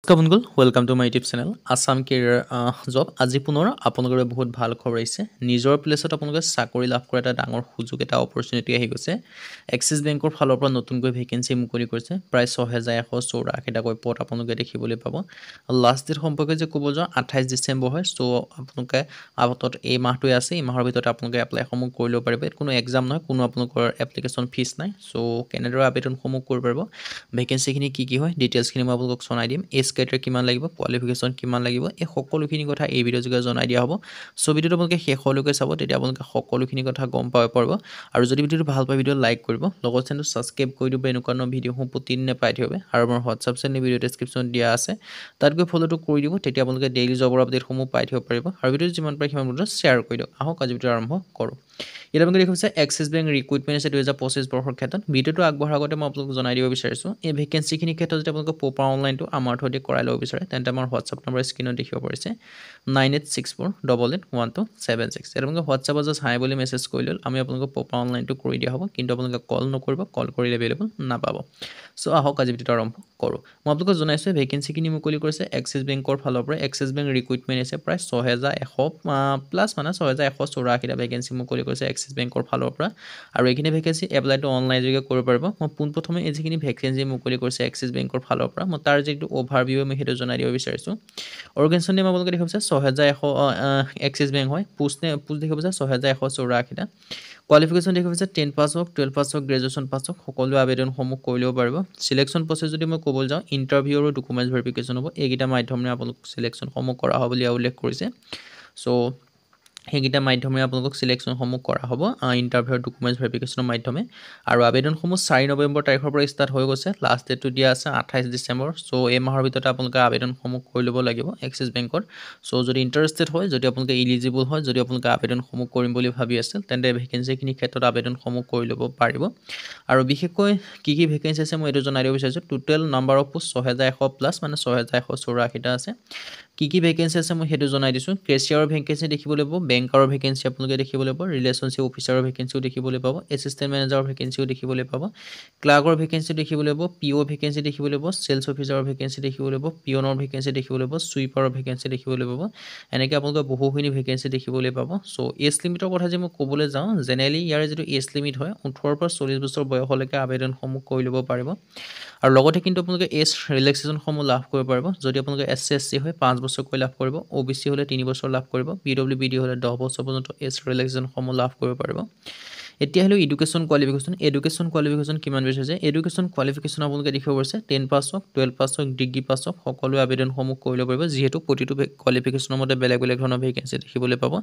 নমস্কাৰ বন্ধুসকল, welcome to my YouTube channel Assam career job. আজি পুনৰ আপোনালোকৰ বহুত ভাল খবৰ আহিছে। নিজৰ প্লেচত আপোনালোকে চাকৰি লাভ কৰা এটা ডাঙৰ সুযোগ, এটা অপৰচুনিটি আহি গৈছে। এক্সিছ বেংকৰ ফালৰ পৰা নতুনকৈ ভেকেঞ্চি মুকলি কৰিছে। প্ৰায় 6184টাকৈ পদ আপোনালোকে দেখিবলৈ পাব। লাষ্ট ডেট সম্পৰ্কে যে ক'ব যাওঁ 28 ডিচেম্বৰ হয়। চ' আপোনালোকে হাতত এই মাহটোৱে আছে, এই মাহৰ ভিতৰত আপোনালোকে এপ্লাইসমূহ কৰি ল'ব পাৰিব। কোনো এক্সাম নহয়, কোনো আপোনালোকৰ এপ্লিকেশ্যন ফিজ নাই। চ' কেনেদৰে আবেদনসমূহ কৰিব পাৰিব, ভেকেঞ্চিখিনি কি হয়, ডিটেইলছখিনি মই আপোনালোকক জনাই দিম। এজ ক্ৰাইটেৰিয়া কিমান লাগিব, কোৱালিফিকেশ্যন কিমান লাগিব, এই সকলোখিনি কথা এই ভিডিঅ' যোগে জনাই দিয়া হ'ব। চ' ভিডিঅ'টো আপোনালোকে শেষলৈকে চাব, তেতিয়া আপোনালোকে সকলোখিনি কথা গম পাব পাৰিব। আৰু যদি ভিডিঅ'টো ভাল পায়, ভিডিঅ' লাইক কৰিব, লগত চেনেলটো ছাবস্ক্ৰাইব কৰি দিব। এনেকুৱা ধৰণৰ ভিডিঅ'সমূহ প্ৰতিদিনে পাই থাকিব। আৰু আমাৰ হোৱাটছআপ চেনেল ভিডিঅ' ডেছক্ৰিপশ্যনত দিয়া আছে, তাত গৈ ফ'ল'টো কৰি দিব। তেতিয়া আপোনালোকে ডেইলি জবৰ আপডেটসমূহ পাই থাকিব পাৰিব। আৰু ভিডিঅ'টো যিমান পাৰে সিমান ভিডিঅ' শ্বেয়াৰ কৰি দিয়ক। আহক আজি ভিডিঅ' আৰম্ভ কৰোঁ। এতিয়া আপোনালোকে দেখিছে এক্সিছ বেংক ৰিক্ৰুইটমেণ্ট আছে 2025 বৰ্ষৰ ক্ষেত্ৰত। ভিডিঅ'টো আগবঢ়াৰ আগতে মই আপোনালোকক জনাই দিব বিচাৰিছোঁ, এই ভেকেঞ্চিখিনিৰ ক্ষেত্ৰত যদি আপোনালোকে প্ৰপাৰ অনলাইনটো আমাৰ থ্ৰুদি কৰাই ল'ব বিচাৰে, তেন্তে আমাৰ হোৱাটছআপ নম্বৰ স্ক্ৰীনত দেখিব পাৰিছে 9864881276। এতিয়া আপোনালোকে হোৱাটছআপত জাষ্ট হাই বুলি মেছেজ কৰি ল'ল, আমি আপোনালোকক প্ৰপাৰ অনলাইনটো কৰি দিয়া হ'ব। কিন্তু আপোনালোকে কল নকৰিব, কল কৰিলে এভেইলেবল নাপাব। চ' আহক আজি ভিডিঅ'টো আৰম্ভ কৰোঁ। মই আপোনালোকক জনাইছোঁ ভেকেঞ্চিখিনি মুকলি কৰিছে এক্সিছ বেংকৰ ফালৰ পৰা। এক্সিছ বেংক ৰিক্ৰুইটমেণ্ট আছে প্ৰায় 6100 প্লাছ, মানে 6184টা ভেকেঞ্চি মুকলি কৰিছে এক্সিছ বেংকৰ ফালৰ পৰা। আৰু এইখিনি ভেকেঞ্চি এপ্লাইটো অনলাইন যোগে কৰিব পাৰিব। মই পোনপ্ৰথমে এই যিখিনি ভেকেঞ্চি মুকলি কৰিছে এক্সিছ বেংকৰ ফালৰ পৰা, মই তাৰ যিটো অভাৰভিউ মই সেইটো জনাই দিব বিচাৰিছোঁ। অৰ্গেনাইজেশ্যন নেম আপোনালোকে দেখিব পাৰিছে 6100 এক্সিছ বেংক হয়। পোষ্ট দেখিব পাৰিছে 6184টা। কোৱালিফিকেশ্যন দেখিব পাৰিছে 10 পাছ হওক, 12 পাছ হওক, গ্ৰেজুৱেশ্যন পাছ হওক, সকলো আবেদনসমূহ কৰি ল'ব পাৰিব। চিলেকশ্যন প্ৰচেছ যদি মই ক'বলৈ যাওঁ, ইণ্টাৰভিউ আৰু ডকুমেণ্টছ ভেৰিফিকেশ্যন হ'ব। এইকেইটা মাধ্যমেৰে আপোনালোক চিলেকশ্যনসমূহ কৰা হ'ব বুলি উল্লেখ কৰিছে। চ' সেইকেইটা মাধ্যমেৰে আপোনালোকক চিলেকশ্যনসমূহ কৰা হ'ব, ইণ্টাৰভিউ আৰু ডকুমেণ্টছ ভেৰিফিকেশ্যনৰ মাধ্যমে। আৰু আবেদনসমূহ 4 নৱেম্বৰ তাৰিখৰ পৰা ষ্টাৰ্ট হৈ গৈছে। লাষ্ট ডেটটো দিয়া আছে 28 ডিচেম্বৰ। চ' এই মাহৰ ভিতৰতে আপোনালোকে আবেদনসমূহ কৰি ল'ব লাগিব এক্সিছ বেংকত। চ' যদি ইণ্টাৰেষ্টেড হয়, যদি আপোনালোকে ইলিজিবল হয়, যদি আপোনালোকে আবেদনসমূহ কৰিম বুলি ভাবি আছে, তেন্তে ভেকেঞ্চিখিনিৰ ক্ষেত্ৰত আবেদনসমূহ কৰি ল'ব পাৰিব। আৰু বিশেষকৈ কি ভেকেঞ্চি আছে মই এইটো জনাই দিব বিচাৰিছোঁ। Total number of post 6100 plus, মানে 6184টা আছে। কি ভেকেঞ্চি আছে মই সেইটো জনাই দিছোঁ। কেচিয়াৰৰ ভেকেঞ্চি দেখিবলৈ পাব, বেংকাৰৰ ভেকেঞ্চি আপোনালোকে দেখিবলৈ পাব, ৰিলেশ্যনশ্বিপ অফিচাৰৰ ভেকেঞ্চিও দেখিবলৈ পাব, এছিষ্টেণ্ট মেনেজাৰৰ ভেকেঞ্চিও দেখিবলৈ পাব, ক্লাৰ্কৰ ভেকেঞ্চি দেখিবলৈ পাব, পিঅ' ভেকেঞ্চি দেখিবলৈ পাব, চেলছ অফিচাৰৰ ভেকেঞ্চি দেখিবলৈ পাব, পিয়নৰ ভেকেঞ্চি দেখিবলৈ পাব, ছুইপাৰৰ ভেকেঞ্চি দেখিবলৈ পাব। এনেকৈ আপোনালোকে বহুখিনি ভেকেঞ্চি দেখিবলৈ পাব। চ' এজ লিমিটৰ কথা যে মই ক'বলৈ যাওঁ, জেনেৰেলি ইয়াৰ যিটো এজ লিমিট হয় 18 পৰা 40 বছৰ বয়সলৈকে আবেদনসমূহ কৰি ল'ব পাৰিব। আৰু লগতে কিন্তু আপোনালোকে এজ ৰিলেক্সেশ্যনসমূহ লাভ কৰিব পাৰিব। যদি আপোনালোকে SC হয় 5 বছৰকৈ লাভ কৰিব, OBC হ'লে 3 বছৰ লাভ কৰিব, PWBD হ'লে 10 বছৰ পৰ্যন্ত এজ ৰিলেক্সেশ্যনসমূহ লাভ কৰিব পাৰিব। এতিয়া আহিলোঁ এডুকেশ্যন কোৱালিফিকেশ্যন। এডুকেশ্যন কোৱালিফিকেশ্যন কিমান বিচাৰিছে? এডুকেশ্যন কোৱালিফিকেশ্যন আপোনালোকে দেখিব পাৰিছে 10 পাছ হওক, 12 পাছ হওক, ডিগ্ৰী পাছ হওক, সকলো আবেদনসমূহ কৰি ল'ব পাৰিব। যিহেতু প্ৰতিটো কোৱালিফিকেশ্যনৰ মতে বেলেগ ধৰণৰ ভেকেঞ্চি দেখিবলৈ পাব।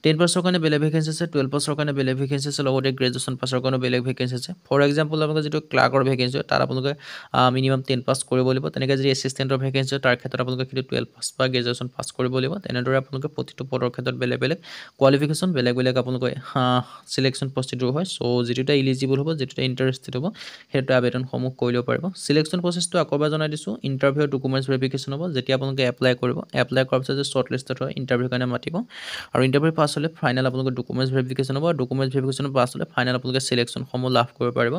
10 পাছৰ কাৰণে বেলেগ ভেকেঞ্চি আছে, 12 পাছৰ কাৰণে বেলেগ ভেকেঞ্চি আছে, লগতে গ্ৰেজুৱেশ্যন পাছৰ কাৰণেও বেলেগ ভেকেঞ্চি আছে। ফৰ এক্সাম্পল আপোনালোকে যিটো ক্লাৰ্কৰ ভেকেঞ্চি হয়, তাত আপোনালোকে মিনিমাম 10 পাছ কৰিব লাগিব। তেনেকৈ যদি এছিষ্টেণ্টৰ ভেকেঞ্চি হয়, তাৰ ক্ষেত্ৰত আপোনালোকে কিন্তু 12 পাছ বা গ্ৰেজুৱেশ্যন পাছ কৰিব লাগিব। তেনেদৰে আপোনালোকে প্ৰতিটো পদৰ ক্ষেত্ৰত বেলেগ কোৱালিফিকেশ্যন, বেলেগ আপোনালোকে চিলেকশ্যন প্ৰচিডিউৰ হয়। চ' যিটোতে ইলিজিবল হ'ব, যিটোতে ইণ্টাৰেষ্টেড হ'ব, সেইটোতে আবেদনসমূহ কৰি ল'ব পাৰিব। চিলেকশ্যন প্ৰচেছটো আকৌ এবাৰ জনাই দিছোঁ। ইণ্টাৰভিউ ডকুমেণ্টছ ভেৰিফিকেশ্যন হ'ব। যেতিয়া আপোনালোকে এপ্লাই কৰিব, এপ্লাই কৰাৰ পিছত যে শ্বৰ্ট লিষ্টেড হয়, ইণ্টাৰভিউৰ কাৰণে মাতিব। আৰু ইণ্টাৰভিউ পাছ হ'লে ফাইনেল আপোনালোকে ডকুমেণ্টছ ভেৰিফিকেশ্যন হ'ব। ডকুমেণ্টছ ভেৰিফিকেশ্যন পাছ হ'লে ফাইনেল আপোনালোকে চিলেকশ্যনসমূহ লাভ কৰিব পাৰিব।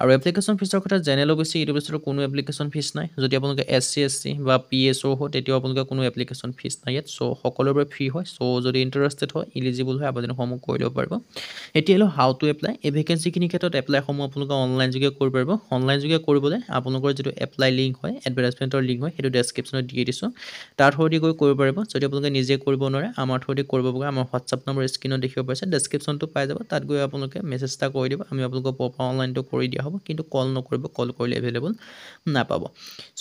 আৰু এপ্লিকেশ্যন ফিজৰ কথা জেনেৰেল OBC ইউনিভাৰ্চিটিৰ কোনো এপ্লিকেশ্যন ফিজ নাই। যদি আপোনালোকে SC বা PSO হয়, তেতিয়াও আপোনালোকে কোনো এপ্লিকেশ্যন ফিজ নাই ইয়াত। চ' সকলোৰে ফ্ৰী হয়। চ' যদি ইণ্টাৰেষ্টেড হয়, ইলিজিবল হয়, আবেদনসমূহ কৰি ল'ব পাৰিব। এতিয়া হ'লেও হাউ টু এপ্লাই। এই ভেকেঞ্চিখিনিৰ ক্ষেত্ৰত এপ্লাইসমূহ আপোনালোকে অনলাইন যোগে কৰিব পাৰিব। অনলাইন যোগে কৰিবলৈ আপোনালোকৰ যিটো এপ্লাই লিংক হয়, এডভাৰটাইজমেণ্টৰ লিংক হয়, সেইটো ডেছক্ৰিপশ্যনত দি দিছোঁ। তাৰ থ্ৰুদি গৈ কৰিব পাৰিব। যদি আপোনালোকে নিজে কৰিব নোৱাৰে, আমাৰ থ্ৰুদি কৰিব পাৰে। আমাৰ হোৱাটছআপ নম্বৰ স্ক্ৰীনত দেখিব পাৰিছে, ডেছক্ৰিপশ্যনটো পাই যাব। তাত গৈ আপোনালোকে মেছেজ এটা কৰি দিব, আমি আপোনালোকক প্ৰপাৰ অনলাইনটো কৰি দিয়া হ'ব। কিন্তু কল নকৰিব, কল কৰিলে এভেইলেবল নাপাব।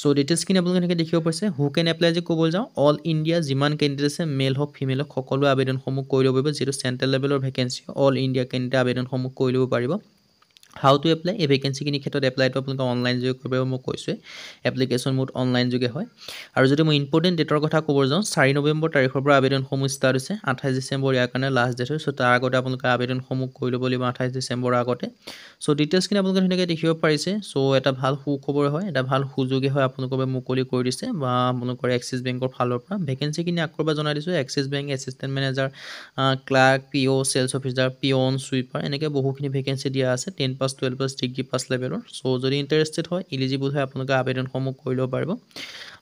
চ' ডিটেইলছখিনি আপোনালোকে এনেকৈ দেখিব পাৰিছে। হু কেন এপ্লাই যে ক'বলৈ যাওঁ, অল ইণ্ডিয়া যিমান কেণ্ডিডেট আছে, মেল হওক ফিমেল হওক, সকলো আবেদনসমূহ কৰি ল'ব পাৰিব। যিটো চেণ্ট্ৰেল লেভেলৰ ভেকেঞ্চি, অল ইণ্ডিয়া কেণ্ডিডেট আবেদনসমূহ কৰি ল'ব পাৰিব। How to apply. এই ভেকেঞ্চিখিনিৰ ক্ষেত্ৰত এপ্লাইটো আপোনালোকে অনলাইন যোগে কৰিব পাৰিব। মই কৈছোঁৱে এপ্লিকেশ্যন মোড অনলাইন যোগে হয়। আৰু যদি মই ইম্পৰ্টেণ্ট ডেটৰ কথা ক'ব যাওঁ, 4 নৱেম্বৰ তাৰিখৰ পৰা আবেদনসমূহ ষ্টাৰ্ট হৈছে। 28 ডিচেম্বৰ ইয়াৰ কাৰণে লাষ্ট ডেট হয়। চ' তাৰ আগতে আপোনালোকে আবেদনসমূহ কৰি ল'ব লাগিব 28 ডিচেম্বৰৰ আগতে। চ' ডিটেইলছখিনি আপোনালোকে ধুনীয়াকৈ দেখিব পাৰিছে। চ' এটা ভাল সুখবৰ হয়, এটা ভাল সুযোগে হয় আপোনালোকৰ বাবে মুকলি কৰি দিছে বা আপোনালোকৰ এক্সিছ বেংকৰ ফালৰ পৰা। ভেকেঞ্চিখিনি আকৌ এবাৰ জনাই দিছোঁ। Axis bank assistant manager, clerk, PO, sales officer, peon, sweeper, এনেকৈ বহুখিনি ভেকেঞ্চি দিয়া আছে 10 পাছ, 12 পাছ, ডিগ্ৰী পাছ লেভেলৰ। চ' যদি ইণ্টাৰেষ্টেড হয়, ইলিজিবল হয়, আপোনালোকে আবেদনসমূহ কৰি ল'ব পাৰিব।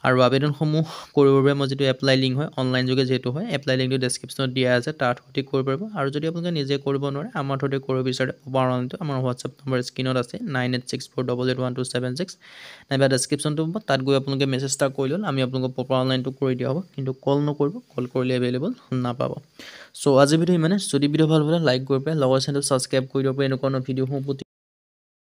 আৰু আবেদনসমূহ কৰিবৰ বাবে মই যিটো এপ্লাই লিংক হয় অনলাইন যোগে যিহেতু হয় এপ্লাই লিংকটো ডেছক্ৰিপশ্যনত দিয়া আছে তাৰ থ্ৰুদি কৰিব পাৰিব আৰু যদি আপোনালোকে নিজে কৰিব নোৱাৰে আমাৰ থ্ৰুদি কৰিব বিচাৰে প্ৰপাৰ অনলাইনটো আমাৰ হোৱাটছআপ নম্বৰ স্ক্ৰীনত আছে 9864881276 নাইবা ডেছক্ৰিপশ্যনটো হ'ব তাত গৈ আপোনালোকে মেছেজ এটা কৰি ল'ল আমি আপোনালোকক প্ৰপাৰ অনলাইনটো কৰি দিয়া হ'ব কিন্তু কল নকৰিব কল কৰিলে এভেইলেবল নাপাব চ' আজি ভিডিঅ' ইমানে যদি ভিডিঅ' ভাল হ'লে লাইক কৰি পেলাই লগৰ চেনেলটো ছাবস্ক্ৰাইব কৰি দিব পাৰে এনেকুৱা ভিডিঅ'সমূহ